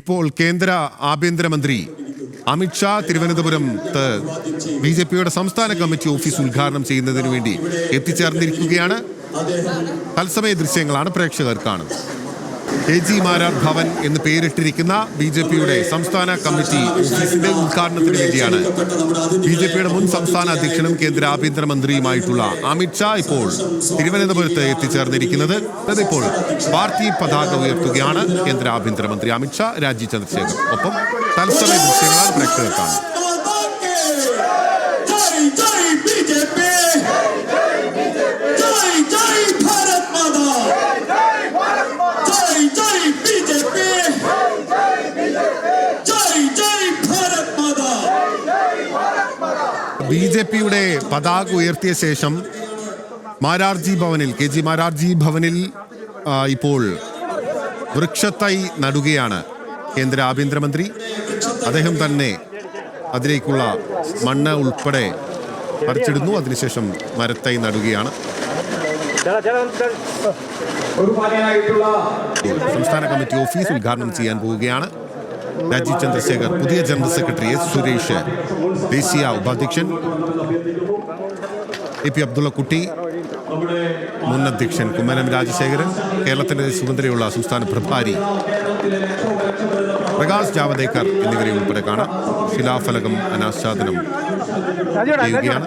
ഇപ്പോൾ കേന്ദ്ര ആഭ്യന്തരമന്ത്രി അമിത്ഷാ തിരുവനന്തപുരത്ത് ബിജെപിയുടെ സംസ്ഥാന കമ്മിറ്റി ഓഫീസ് ഉദ്ഘാടനം ചെയ്യുന്നതിന് വേണ്ടി എത്തിച്ചേർന്നിരിക്കുകയാണ്. തത്സമയ ദൃശ്യങ്ങളാണ് പ്രേക്ഷകർ കാണുന്നത്. KG മാരാർ ഭവൻ എന്ന് പേരിട്ടിരിക്കുന്ന ബിജെപിയുടെ സംസ്ഥാന കമ്മിറ്റി ഓഫീസിന്റെ ഉദ്ഘാടനത്തിന് വേണ്ടിയാണ് ബിജെപിയുടെ മുൻ സംസ്ഥാന അധ്യക്ഷനും കേന്ദ്ര ആഭ്യന്തരമന്ത്രിയുമായിട്ടുള്ള അമിത്ഷാ ഇപ്പോൾ തിരുവനന്തപുരത്ത് എത്തിച്ചേർന്നിരിക്കുന്നത്. അതിപ്പോൾ പാർട്ടി പതാക ഉയർത്തുകയാണ് കേന്ദ്ര ആഭ്യന്തരമന്ത്രി അമിത്ഷാ, രാജീവ് ചന്ദ്രശേഖർ. ഒപ്പം തത്സമയ ദൃശ്യങ്ങളാണ് പ്രേക്ഷകർ കാണുന്നത്. ബിജെപിയുടെ പതാക ഉയർത്തിയ ശേഷം മാരാർജി ഭവനിൽ KG മാരാർജി ഭവനിൽ ഇപ്പോൾ വൃക്ഷത്തൈ നടുകയാണ് കേന്ദ്ര ആഭ്യന്തരമന്ത്രി. അദ്ദേഹം തന്നെ അതിലേക്കുള്ള മണ്ണ് ഉൾപ്പെടെ പറിച്ചിടുന്നു. അതിനുശേഷം മരത്തൈ നടുകയാണ്. സംസ്ഥാന കമ്മിറ്റി ഓഫീസ് ഉദ്ഘാടനം ചെയ്യാൻ പോവുകയാണ് രാജീവ് ചന്ദ്രശേഖർ, പുതിയ ജനറൽ സെക്രട്ടറി S. സുരേഷ്, ദേശീയ ഉപാധ്യക്ഷൻ AP അബ്ദുള്ളക്കുട്ടി, മുൻ അധ്യക്ഷൻ കുമ്മനം രാജശേഖരൻ, കേരളത്തിന്റെ ചുമതലയുള്ള സംസ്ഥാന പ്രഭാരി പ്രകാശ് ജാവദേക്കർ എന്നിവരെ ഉൾപ്പെടെ കാണാം. ശിലാഫലകം അനാച്ഛാദനം ചെയ്യുകയാണ്.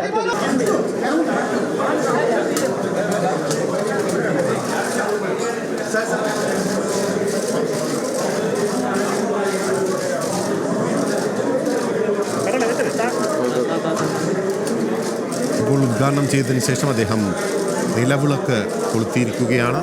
ഇപ്പോൾ ഉദ്ഘാടനം ചെയ്തതിനു ശേഷം അദ്ദേഹം നിലവിളക്ക് കൊളുത്തിയിരിക്കുകയാണ്.